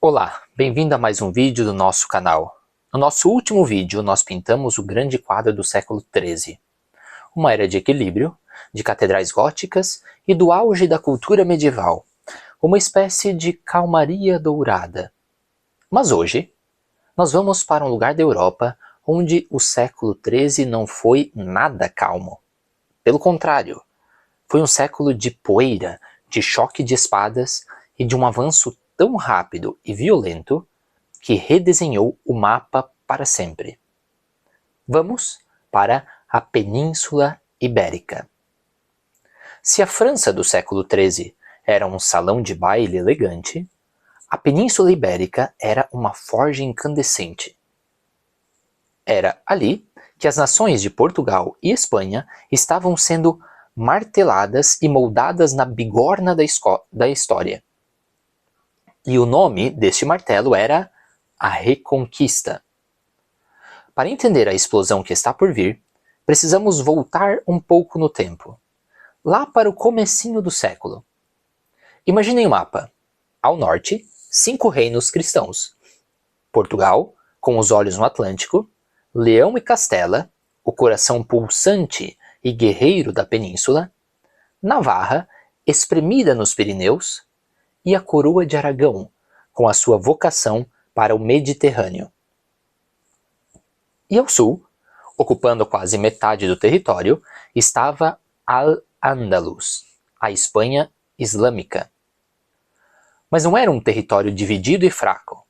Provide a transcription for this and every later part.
Olá, bem-vindo a mais um vídeo do nosso canal. No nosso último vídeo, nós pintamos o grande quadro do século XIII, uma era de equilíbrio, de catedrais góticas e do auge da cultura medieval, uma espécie de calmaria dourada. Mas hoje, nós vamos para um lugar da Europa onde o século XIII não foi nada calmo. Pelo contrário, foi um século de poeira, de choque de espadas e de um avanço tão rápido e violento que redesenhou o mapa para sempre. Vamos para a Península Ibérica. Se a França do século XIII era um salão de baile elegante, a Península Ibérica era uma forja incandescente. Era ali que as nações de Portugal e Espanha estavam sendo marteladas e moldadas na bigorna da história. E o nome deste martelo era a Reconquista. Para entender a explosão que está por vir, precisamos voltar um pouco no tempo, lá para o comecinho do século. Imaginem o mapa. Ao norte, 5 reinos cristãos. Portugal, com os olhos no Atlântico, Leão e Castela, o coração pulsante e guerreiro da península, Navarra, espremida nos Pirineus, e a coroa de Aragão, com a sua vocação para o Mediterrâneo. E ao sul, ocupando quase metade do território, estava Al-Ándalus, a Espanha islâmica. Mas não era um território dividido e fraco.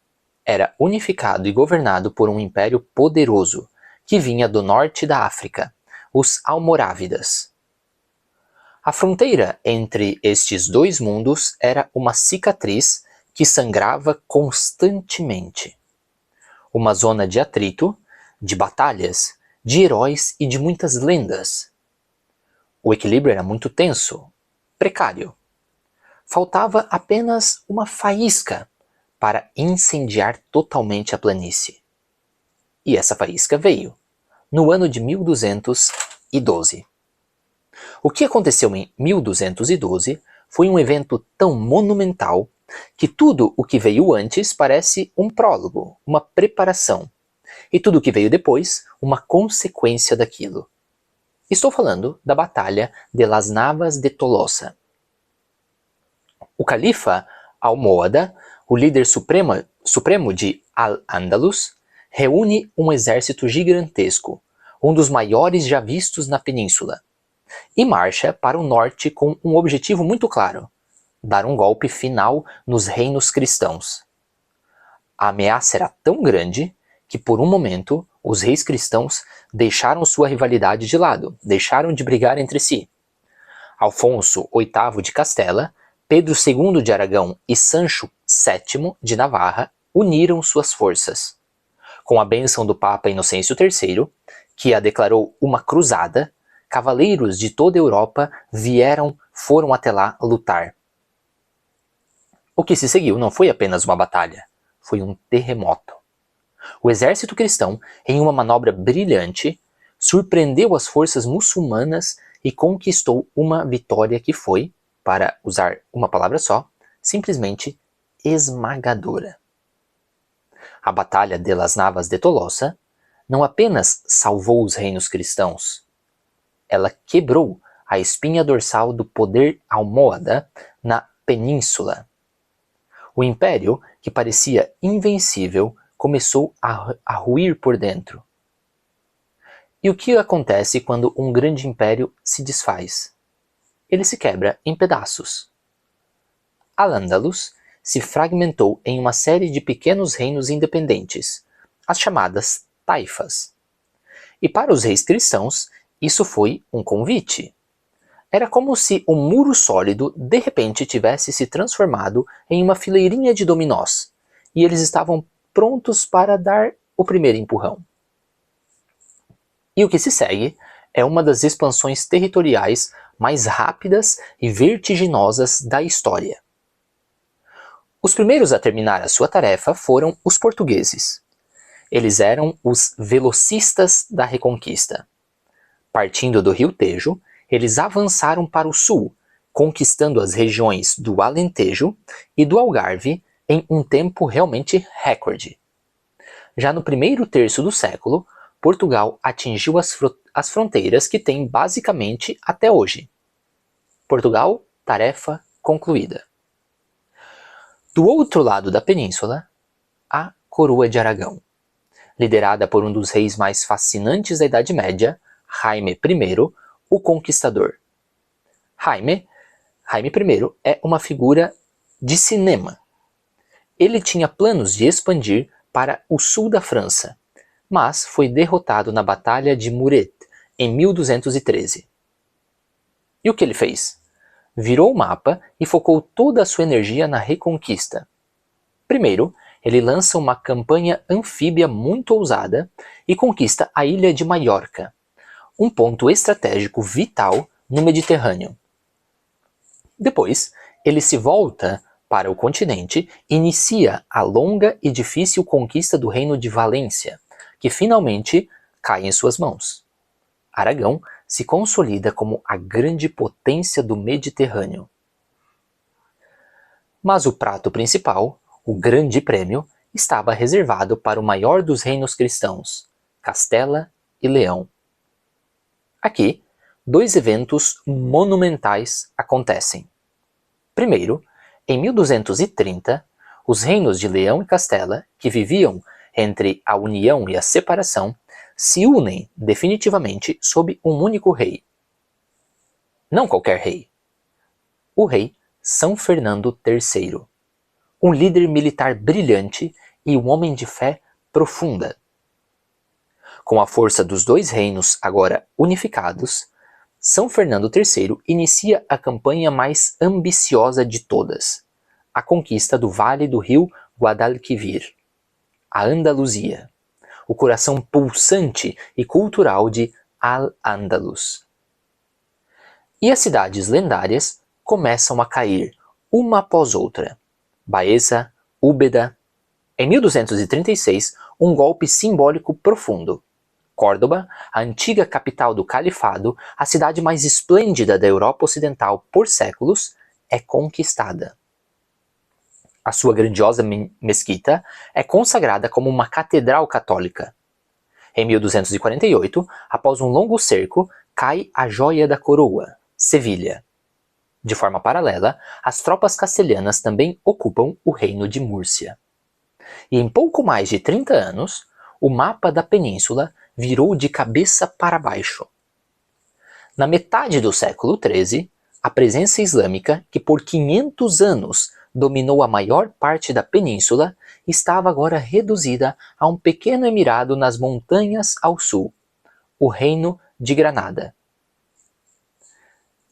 Era unificado e governado por um império poderoso, que vinha do norte da África, os Almorávidas. A fronteira entre estes dois mundos era uma cicatriz que sangrava constantemente. Uma zona de atrito, de batalhas, de heróis e de muitas lendas. O equilíbrio era muito tenso, precário. Faltava apenas uma faísca para incendiar totalmente a planície. E essa faísca veio, no ano de 1212. O que aconteceu em 1212 foi um evento tão monumental que tudo o que veio antes parece um prólogo, uma preparação, e tudo o que veio depois, uma consequência daquilo. Estou falando da Batalha de las Navas de Tolosa. O califa Almohada, o líder supremo de Al-Ándalus, reúne um exército gigantesco, um dos maiores já vistos na península, e marcha para o norte com um objetivo muito claro: dar um golpe final nos reinos cristãos. A ameaça era tão grande que, por um momento, os reis cristãos deixaram sua rivalidade de lado, deixaram de brigar entre si. Alfonso VIII de Castela, Pedro II de Aragão e Sancho VII de Navarra uniram suas forças. Com a bênção do Papa Inocêncio III, que a declarou uma cruzada, cavaleiros de toda a Europa foram até lá lutar. O que se seguiu não foi apenas uma batalha, foi um terremoto. O exército cristão, em uma manobra brilhante, surpreendeu as forças muçulmanas e conquistou uma vitória que foi, para usar uma palavra só, simplesmente esmagadora. A Batalha de las Navas de Tolosa não apenas salvou os reinos cristãos, ela quebrou a espinha dorsal do poder almohada na península. O império, que parecia invencível, começou a ruir por dentro. E o que acontece quando um grande império se desfaz? Ele se quebra em pedaços. Al-Ándalus se fragmentou em uma série de pequenos reinos independentes, as chamadas taifas. E para os reis cristãos, isso foi um convite. Era como se um muro sólido de repente tivesse se transformado em uma fileirinha de dominós, e eles estavam prontos para dar o primeiro empurrão. E o que se segue é uma das expansões territoriais mais rápidas e vertiginosas da história. Os primeiros a terminar a sua tarefa foram os portugueses. Eles eram os velocistas da Reconquista. Partindo do rio Tejo, eles avançaram para o sul, conquistando as regiões do Alentejo e do Algarve em um tempo realmente recorde. Já no primeiro terço do século, Portugal atingiu as fronteiras que tem basicamente até hoje. Portugal, tarefa concluída. Do outro lado da península, a Coroa de Aragão, liderada por um dos reis mais fascinantes da Idade Média, Jaime I, o Conquistador. Jaime I é uma figura de cinema. Ele tinha planos de expandir para o sul da França, mas foi derrotado na Batalha de Muret, em 1213. E o que ele fez? Virou o mapa e focou toda a sua energia na reconquista. Primeiro, ele lança uma campanha anfíbia muito ousada e conquista a ilha de Maiorca, um ponto estratégico vital no Mediterrâneo. Depois, ele se volta para o continente e inicia a longa e difícil conquista do reino de Valência, que finalmente cai em suas mãos. Aragão se consolida como a grande potência do Mediterrâneo. Mas o prato principal, o Grande Prêmio, estava reservado para o maior dos reinos cristãos, Castela e Leão. Aqui, dois eventos monumentais acontecem. Primeiro, em 1230, os reinos de Leão e Castela, que viviam entre a união e a separação, se unem definitivamente sob um único rei. Não qualquer rei. O rei São Fernando III, um líder militar brilhante e um homem de fé profunda. Com a força dos dois reinos agora unificados, São Fernando III inicia a campanha mais ambiciosa de todas, a conquista do vale do rio Guadalquivir, a Andaluzia, o coração pulsante e cultural de Al-Ándalus. E as cidades lendárias começam a cair, uma após outra. Baeza, Úbeda. Em 1236, um golpe simbólico profundo. Córdoba, a antiga capital do califado, a cidade mais esplêndida da Europa Ocidental por séculos, é conquistada. A sua grandiosa mesquita é consagrada como uma catedral católica. Em 1248, após um longo cerco, cai a joia da coroa, Sevilha. De forma paralela, as tropas castelhanas também ocupam o reino de Múrcia. E em pouco mais de 30 anos, o mapa da península virou de cabeça para baixo. Na metade do século XIII, a presença islâmica, que por 500 anos dominou a maior parte da península, estava agora reduzida a um pequeno emirado nas montanhas ao sul, o Reino de Granada.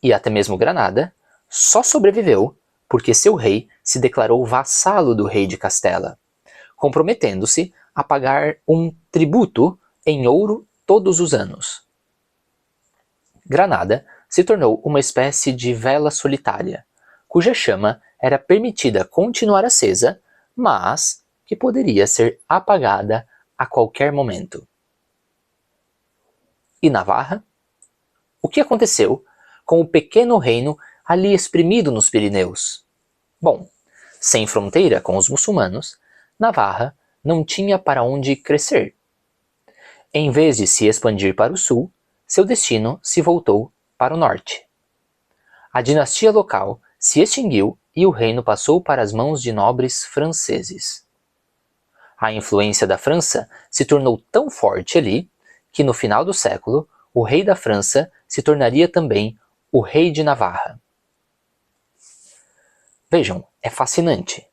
E até mesmo Granada só sobreviveu porque seu rei se declarou vassalo do rei de Castela, comprometendo-se a pagar um tributo em ouro todos os anos. Granada se tornou uma espécie de vela solitária, cuja chama era permitida continuar acesa, mas que poderia ser apagada a qualquer momento. E Navarra? O que aconteceu com o pequeno reino ali espremido nos Pirineus? Bom, sem fronteira com os muçulmanos, Navarra não tinha para onde crescer. Em vez de se expandir para o sul, seu destino se voltou para o norte. A dinastia local se extinguiu e o reino passou para as mãos de nobres franceses. A influência da França se tornou tão forte ali que no final do século o rei da França se tornaria também o rei de Navarra. Vejam, é fascinante.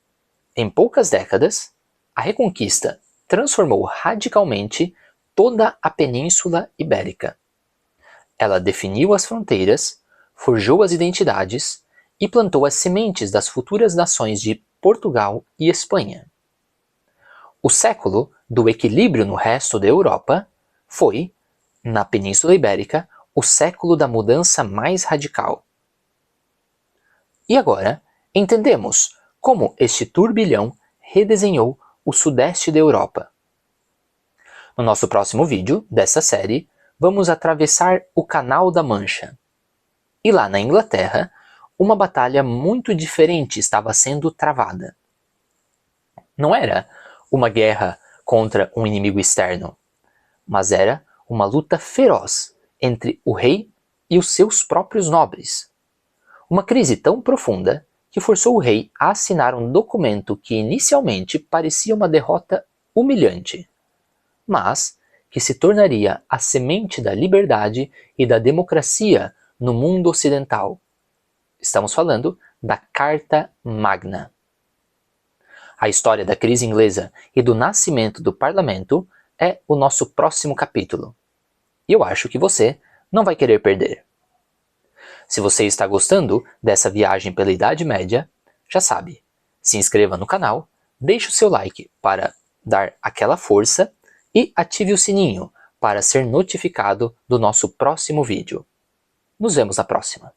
Em poucas décadas, a Reconquista transformou radicalmente toda a Península Ibérica. Ela definiu as fronteiras, forjou as identidades e plantou as sementes das futuras nações de Portugal e Espanha. O século do equilíbrio no resto da Europa foi, na Península Ibérica, o século da mudança mais radical. E agora, entendemos como este turbilhão redesenhou o sudeste da Europa. No nosso próximo vídeo dessa série, vamos atravessar o Canal da Mancha. E lá na Inglaterra, uma batalha muito diferente estava sendo travada. Não era uma guerra contra um inimigo externo, mas era uma luta feroz entre o rei e os seus próprios nobres. Uma crise tão profunda que forçou o rei a assinar um documento que inicialmente parecia uma derrota humilhante, mas que se tornaria a semente da liberdade e da democracia no mundo ocidental. Estamos falando da Carta Magna. A história da crise inglesa e do nascimento do parlamento é o nosso próximo capítulo. E eu acho que você não vai querer perder. Se você está gostando dessa viagem pela Idade Média, já sabe, se inscreva no canal, deixe o seu like para dar aquela força e ative o sininho para ser notificado do nosso próximo vídeo. Nos vemos na próxima.